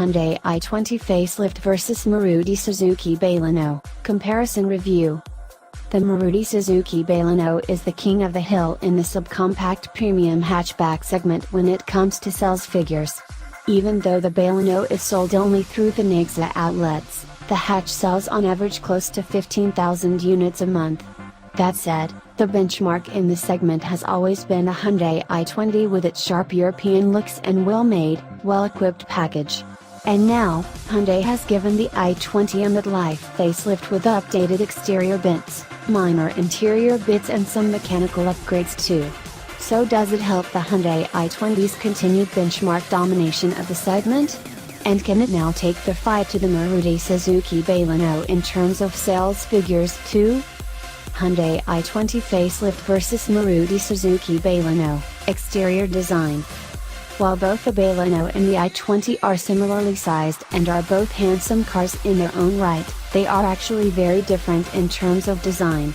Hyundai i20 Facelift vs Maruti Suzuki Baleno, Comparison Review. The Maruti Suzuki Baleno is the king of the hill in the subcompact premium hatchback segment when it comes to sales figures. Even though the Baleno is sold only through the Nexa outlets, the hatch sells on average close to 15,000 units a month. That said, the benchmark in this segment has always been the Hyundai i20 with its sharp European looks and well-made, well-equipped package. And now, Hyundai has given the i20 a midlife facelift with updated exterior bits, minor interior bits and some mechanical upgrades too. So does it help the Hyundai i20's continued benchmark domination of the segment? And can it now take the fight to the Maruti Suzuki Baleno in terms of sales figures too? Hyundai i20 Facelift vs Maruti Suzuki Baleno, Exterior Design. While both the Baleno and the i20 are similarly sized and are both handsome cars in their own right, they are actually very different in terms of design.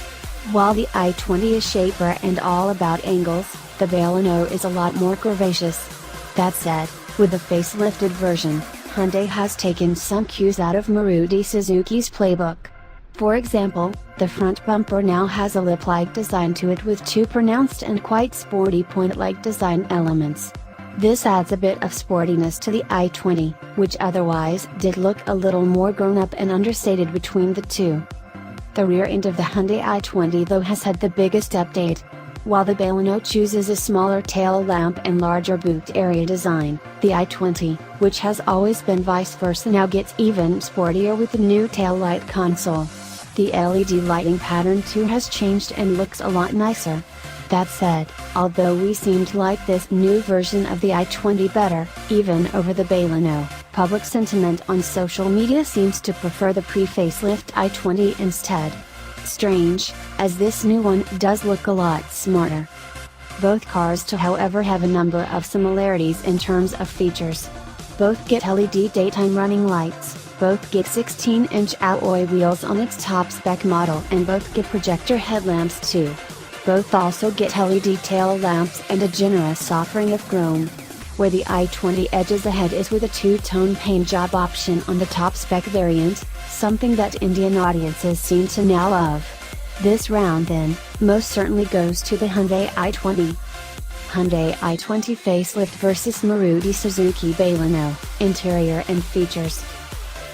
While the i20 is shaper and all about angles, the Baleno is a lot more curvaceous. That said, with the facelifted version, Hyundai has taken some cues out of Maruti Suzuki's playbook. For example, the front bumper now has a lip-like design to it with two pronounced and quite sporty point-like design elements. This adds a bit of sportiness to the i20, which otherwise did look a little more grown-up and understated between the two. The rear end of the Hyundai i20 though has had the biggest update. While the Baleno chooses a smaller tail lamp and larger boot area design, the i20, which has always been vice versa, now gets even sportier with the new tail light console. The LED lighting pattern too has changed and looks a lot nicer. That said, although we seem to like this new version of the i20 better, even over the Baleno, public sentiment on social media seems to prefer the pre-facelift i20 instead. Strange, as this new one does look a lot smarter. Both cars too however have a number of similarities in terms of features. Both get LED daytime running lights, both get 16-inch alloy wheels on its top spec model and both get projector headlamps too. Both also get LED tail lamps and a generous offering of chrome. Where the i20 edges ahead is with a two-tone paint job option on the top spec variant, something that Indian audiences seem to now love. This round then, most certainly goes to the Hyundai i20. Hyundai i20 Facelift vs Maruti Suzuki Baleno, Interior and Features.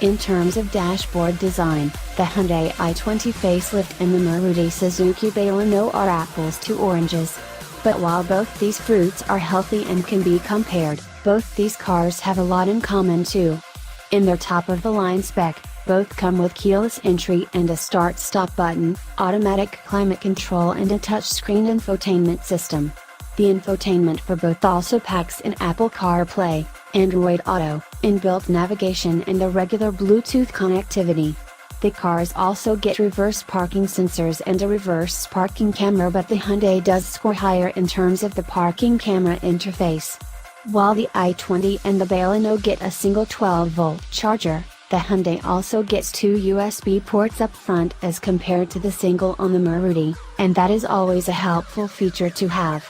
In terms of dashboard design, the Hyundai i20 Facelift and the Maruti Suzuki Baleno are apples to oranges. But while both these fruits are healthy and can be compared, both these cars have a lot in common too. In their top-of-the-line spec, both come with keyless entry and a start-stop button, automatic climate control and a touchscreen infotainment system. The infotainment for both also packs in Apple CarPlay, Android Auto, inbuilt navigation and the regular Bluetooth connectivity. The cars also get reverse parking sensors and a reverse parking camera, but the Hyundai does score higher in terms of the parking camera interface. While the i20 and the Baleno get a single 12-volt charger, the Hyundai also gets two USB ports up front as compared to the single on the Maruti, and that is always a helpful feature to have.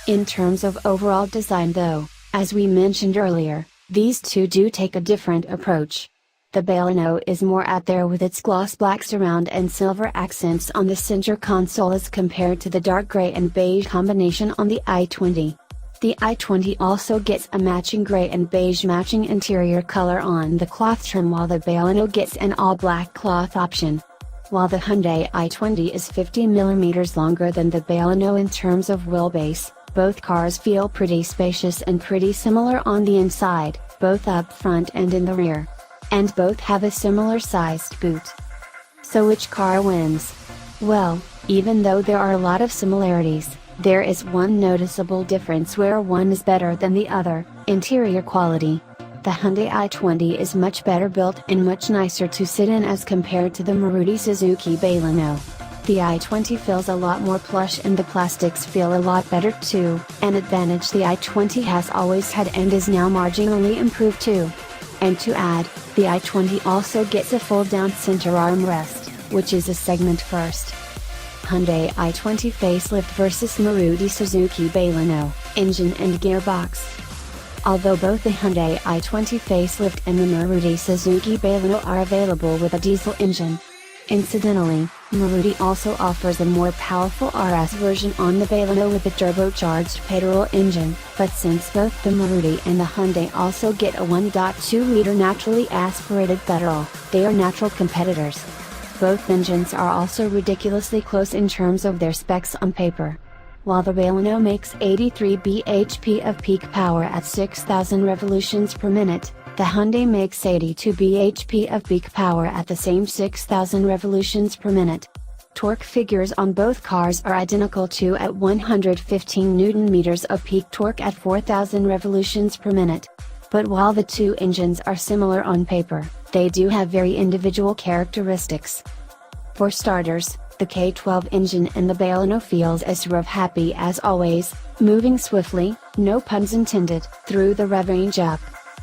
In terms of overall design though, as we mentioned earlier, these two do take a different approach. The Baleno is more out there with its gloss black surround and silver accents on the center console as compared to the dark gray and beige combination on the i20. The i20 also gets a matching gray and beige matching interior color on the cloth trim, while the Baleno gets an all-black cloth option. While the Hyundai i20 is 50 mm longer than the Baleno in terms of wheelbase, both cars feel pretty spacious and pretty similar on the inside, both up front and in the rear. And both have a similar sized boot. So which car wins? Well, even though there are a lot of similarities, there is one noticeable difference where one is better than the other: interior quality. The Hyundai i20 is much better built and much nicer to sit in as compared to the Maruti Suzuki Baleno. The i20 feels a lot more plush and the plastics feel a lot better too, an advantage the i20 has always had and is now marginally improved too. And to add, the i20 also gets a fold-down center armrest, which is a segment first. Hyundai i20 Facelift vs Maruti Suzuki Baleno, Engine and Gearbox. Although both the Hyundai i20 Facelift and the Maruti Suzuki Baleno are available with a diesel engine. Incidentally, Maruti also offers a more powerful RS version on the Baleno with a turbocharged petrol engine, but since both the Maruti and the Hyundai also get a 1.2-liter naturally aspirated petrol, they are natural competitors. Both engines are also ridiculously close in terms of their specs on paper. While the Baleno makes 83 bhp of peak power at 6,000 revolutions per minute, the Hyundai makes 82 bhp of peak power at the same 6,000 revolutions per minute. Torque figures on both cars are identical too at 115 Nm of peak torque at 4,000 revolutions per minute. But while the two engines are similar on paper, they do have very individual characteristics. For starters, the K12 engine in the Baleno feels as rev-happy as always, moving swiftly, no puns intended, through the rev range up.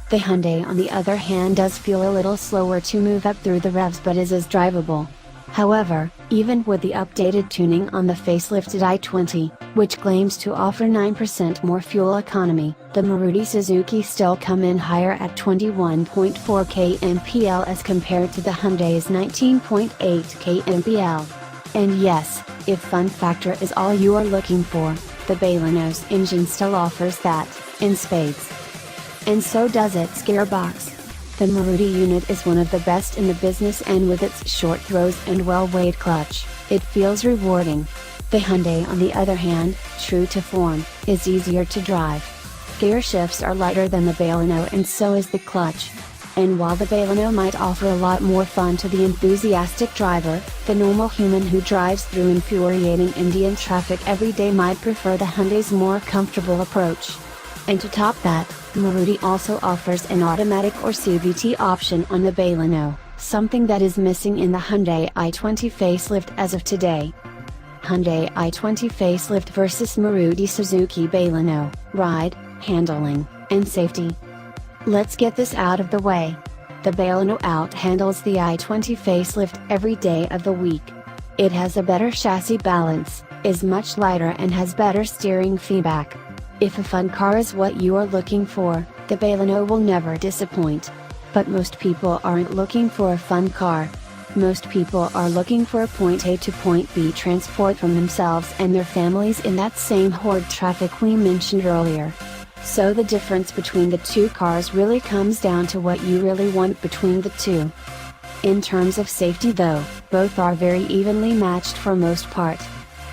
The Hyundai on the other hand does feel a little slower to move up through the revs but is as drivable. However, even with the updated tuning on the facelifted i20, which claims to offer 9% more fuel economy, the Maruti Suzuki still come in higher at 21.4 kmpl as compared to the Hyundai's 19.8 kmpl. And yes, if fun factor is all you are looking for, the Baleno's engine still offers that, in spades. And so does its gearbox. The Maruti unit is one of the best in the business, and with its short throws and well-weighed clutch, it feels rewarding. The Hyundai on the other hand, true to form, is easier to drive. Gear shifts are lighter than the Baleno and so is the clutch. And while the Baleno might offer a lot more fun to the enthusiastic driver, the normal human who drives through infuriating Indian traffic every day might prefer the Hyundai's more comfortable approach. And to top that, Maruti also offers an automatic or CVT option on the Baleno, something that is missing in the Hyundai i20 Facelift as of today. Hyundai i20 Facelift vs Maruti Suzuki Baleno, ride, handling, and safety. Let's get this out of the way. The Baleno out-handles the i20 Facelift every day of the week. It has a better chassis balance, is much lighter and has better steering feedback. If a fun car is what you are looking for, the Baleno will never disappoint. But most people aren't looking for a fun car. Most people are looking for a point A to point B transport from themselves and their families in that same horde traffic we mentioned earlier. So the difference between the two cars really comes down to what you really want between the two. In terms of safety though, both are very evenly matched for most part.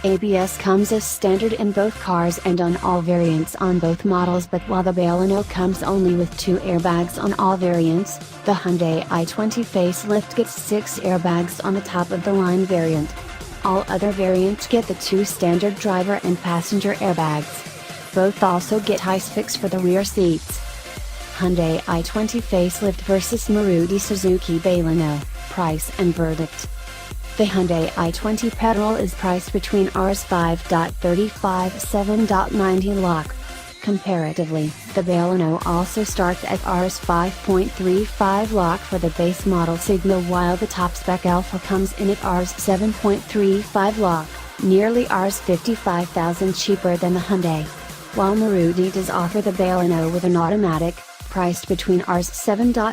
ABS comes as standard in both cars and on all variants on both models, but while the Baleno comes only with 2 airbags on all variants, the Hyundai i20 Facelift gets 6 airbags on the top of the line variant. All other variants get the 2 standard driver and passenger airbags. Both also get HISFIX for the rear seats. Hyundai i20 Facelift vs Maruti Suzuki Baleno, price and verdict. The Hyundai i20 petrol is priced between Rs 5.35 7.90 lakh. Comparatively, the Baleno also starts at Rs 5.35 lakh for the base model Sigma, while the top spec Alpha comes in at Rs 7.35 lakh, nearly Rs 55,000 cheaper than the Hyundai. While Maruti does offer the Baleno with an automatic, priced between Rs 7.09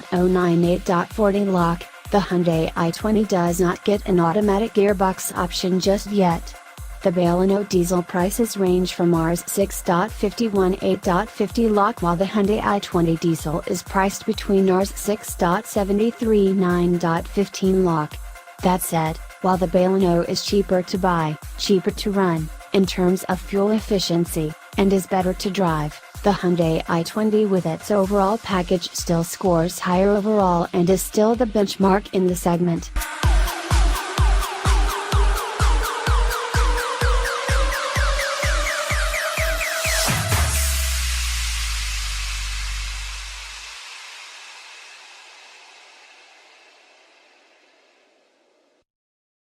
8.40 lakh, the Hyundai i20 does not get an automatic gearbox option just yet. The Baleno diesel prices range from Rs 6.51 8.50 lakh, while the Hyundai i20 diesel is priced between Rs 6.73 9.15 lakh. That said, while the Baleno is cheaper to buy, cheaper to run, in terms of fuel efficiency, and is better to drive, the Hyundai i20 with its overall package still scores higher overall and is still the benchmark in the segment.